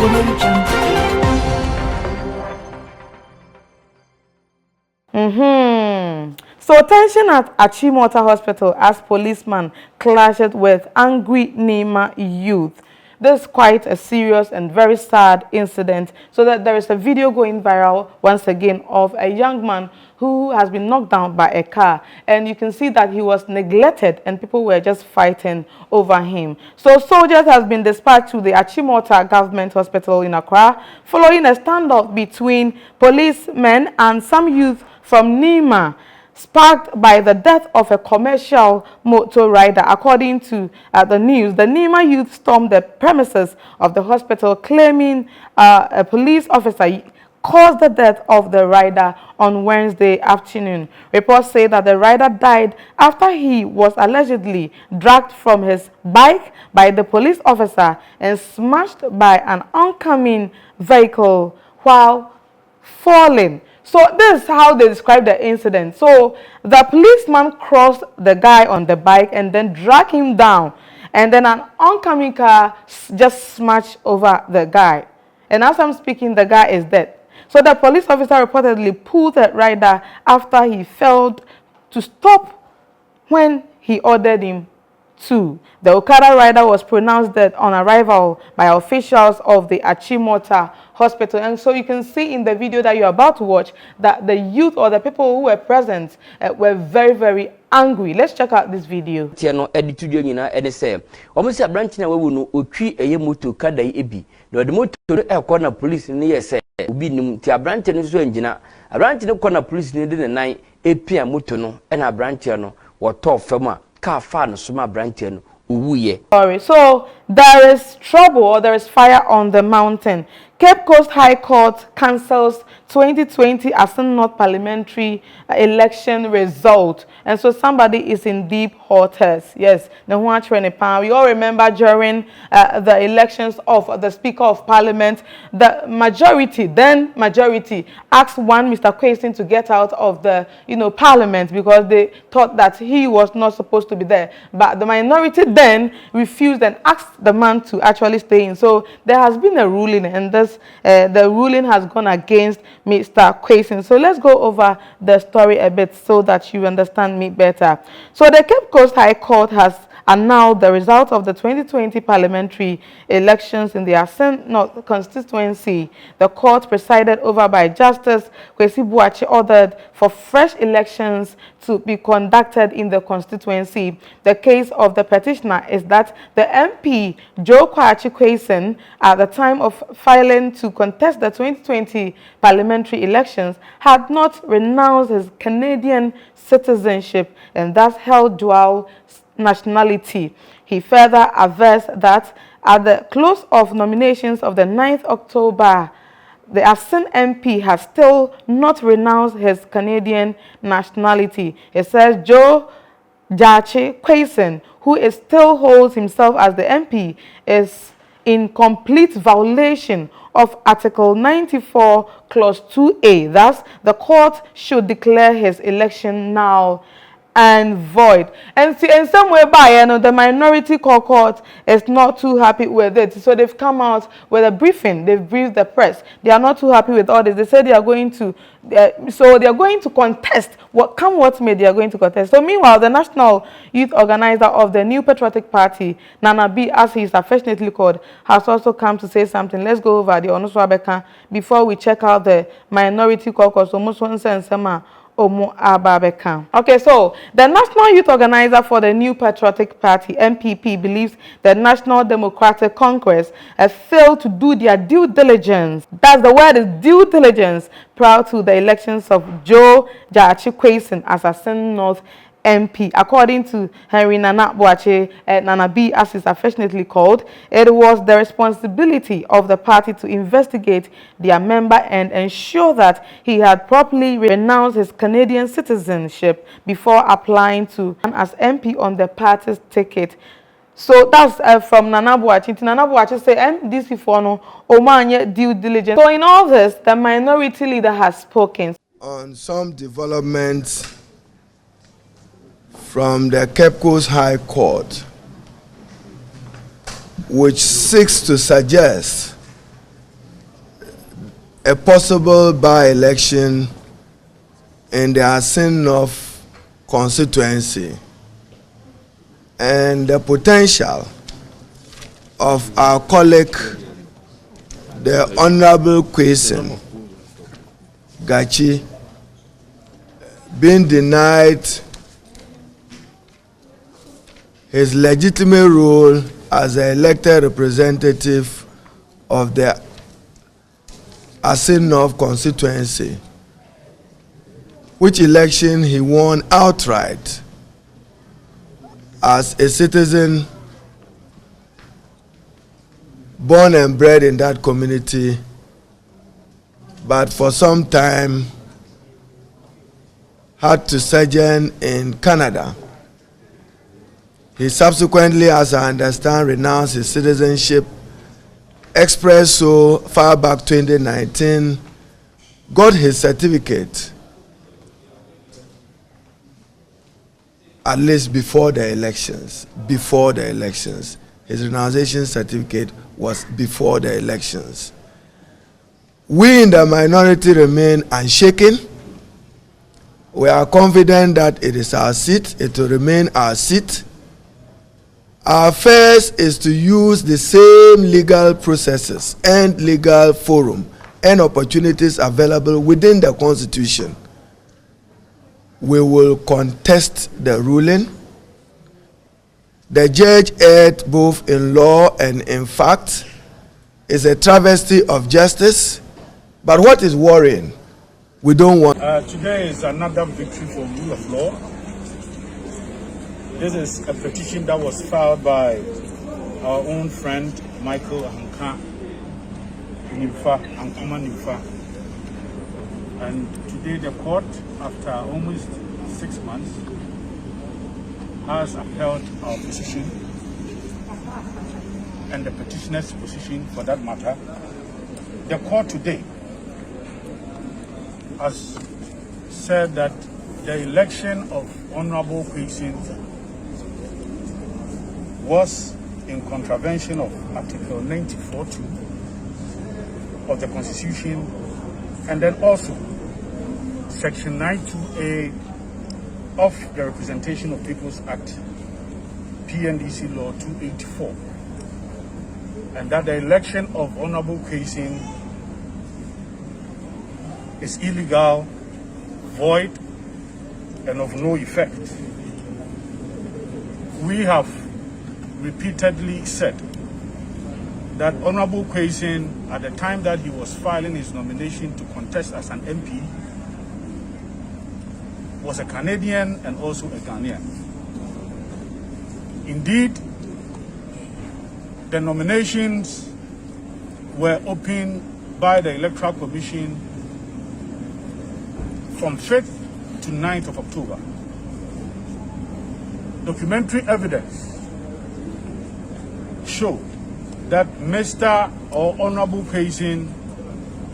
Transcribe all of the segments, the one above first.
So tension at Achimota Hospital as policeman clashed with angry Nima youth. This is quite a serious and very sad incident. So that there is a video going viral once again of a young man who has been knocked down by a car, and you can see that he was neglected and people were just fighting over him. So soldiers has been dispatched to the Achimota Government Hospital in Accra following a standoff between policemen and some youth from Nima, sparked by the death of a commercial motor rider. According to the news, the Nima youth stormed the premises of the hospital, claiming a police officer caused the death of the rider on Wednesday afternoon. Reports say that the rider died after he was allegedly dragged from his bike by the police officer and smashed by an oncoming vehicle while falling. So this is how they describe the incident. So the policeman crossed the guy on the bike and then dragged him down, and then an oncoming car just smashed over the guy. And as I'm speaking, the guy is dead. So the police officer reportedly pulled the rider after he failed to stop when he ordered him to. The Okada rider was pronounced dead on arrival by officials of the Achimota Hospital. And so you can see in the video that you're about to watch that the youth or the people who were present were very, very angry. Let's check out this video. Tiano editudio nyina ene se omo se branch na wewu no otwi eye moto kada ebi na de moto e ko na police ni yese obi nim ti branch no so ngina branch no ko na police ni de nan epia moto no e na branch no woto fam a car fa no so ma branch no uwuye. Sorry, so there is trouble or there is fire on the mountain. Cape Coast High Court cancels 2020 Asin North parliamentary election result. And so somebody is in deep waters. Yes, we all remember during the elections of the Speaker of Parliament, the majority asked one Mr. Kwesi to get out of the Parliament because they thought that he was not supposed to be there. But the minority then refused and asked the man to actually stay in. So there has been a ruling, and the ruling has gone against Mr. Kwesi. So let's go over the story a bit so that you understand me better. So the Cape Coast High Court has announced the result of the 2020 parliamentary elections in the Asin North constituency. The court, presided over by Justice Kwesi Boakye, ordered for fresh elections to be conducted in the constituency. The case of the petitioner is that the MP, Joe Kwachi Kwesi, at the time of filing to contest the 2020 parliamentary elections, had not renounced his Canadian citizenship and thus held dual nationality. He further averred that at the close of nominations of the 9th October, the Asin MP has still not renounced his Canadian nationality. He says Joe Kwachi Kwesi, who still holds himself as the MP, is in complete violation of Article 94, Clause 2A. Thus, the court should declare his election null and void. And see, in some way, the minority court is not too happy with it. So they've come out with a briefing. They've briefed the press. They are not too happy with all this. They said they are going to, contest. What may, they are going to contest. So meanwhile, the national youth organizer of the New Patriotic Party, Nana B, as he is affectionately called, has also come to say something. Let's go over the Onuswabeka before we check out the minority caucus. Okay, so the National Youth Organizer for the New Patriotic Party, NPP, believes the National Democratic Congress has failed to do their due diligence. That's the word, is due diligence, prior to the elections of Joe Kwachi Kwesi as Asin North MP. According to Henry Nana Boakye, Nana B, as is affectionately called, it was the responsibility of the party to investigate their member and ensure that he had properly renounced his Canadian citizenship before applying to run as MP on the party's ticket. So that's from Nana Boakye. Nana Boakye say, and this before no omanye due diligence. So in all this, the minority leader has spoken on some developments from the Cape Coast High Court, which seeks to suggest a possible by-election in the Assin-North constituency and the potential of our colleague, the Honorable Kwesen Gachi, being denied his legitimate role as an elected representative of the Assin-North constituency, which election he won outright as a citizen born and bred in that community, but for some time had to sojourn in Canada. He subsequently, as I understand, renounced his citizenship, expressed so far back 2019, got his certificate at least before the elections. Before the elections. His renunciation certificate was before the elections. We in the minority remain unshaken. We are confident that it is our seat, it will remain our seat. Our first is to use the same legal processes and legal forum and opportunities available within the Constitution. We will contest the ruling. The judge erred both in law and in fact. It's a travesty of justice. But what is worrying? We don't want. Today is another victory for rule of law. This is a petition that was filed by our own friend Michael Ahanka Nimfa, Ankoma Nimfa. And today the court, after almost 6 months, has upheld our position and the petitioner's position for that matter. The court today has said that the election of Honorable Kwesen was in contravention of Article 94(2) of the Constitution, and then also Section 92A of the Representation of People's Act, PNDC Law 284, and that the election of Honorable Kwesen is illegal, void, and of no effect. We have repeatedly said that Honorable Kwesen, at the time that he was filing his nomination to contest as an MP, was a Canadian and also a Ghanaian. Indeed, the nominations were opened by the Electoral Commission from 5th to 9th of October. Documentary evidence show that Mr. or Honorable Kwesen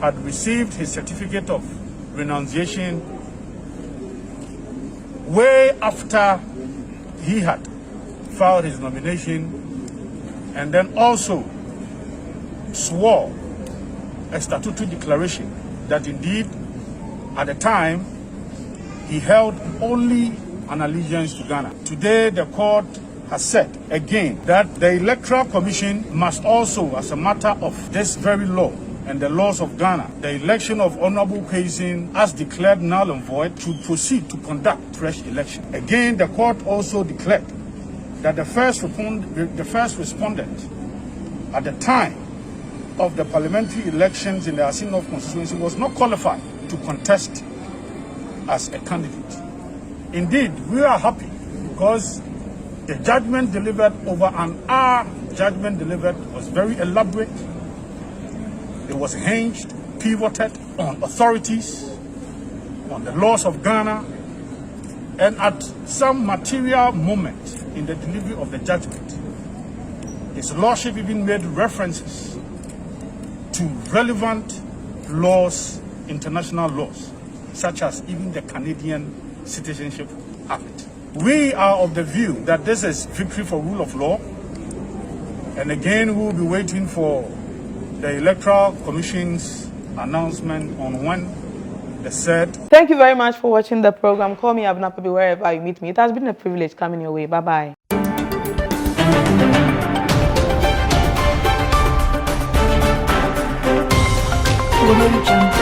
had received his certificate of renunciation way after he had filed his nomination, and then also swore a statutory declaration that indeed at the time he held only an allegiance to Ghana. Today the court has said again that the Electoral Commission must also, as a matter of this very law and the laws of Ghana, the election of Honorable Kwesen as declared null and void should proceed to conduct fresh election. Again, the court also declared that the first respondent at the time of the parliamentary elections in the Assin-North constituency was not qualified to contest as a candidate. Indeed, we are happy because the judgment delivered, over an hour judgment delivered, was very elaborate. It was hinged, pivoted on authorities, on the laws of Ghana, and at some material moment in the delivery of the judgment, His Lordship even made references to relevant laws, international laws, such as even the Canadian Citizenship Act. We are of the view that this is victory for rule of law, and again we will be waiting for the Electoral Commission's announcement on when the said. Thank you very much for watching the program. Call me Abna Papi wherever you meet me. It has been a privilege coming your way. Bye-bye. Jungle.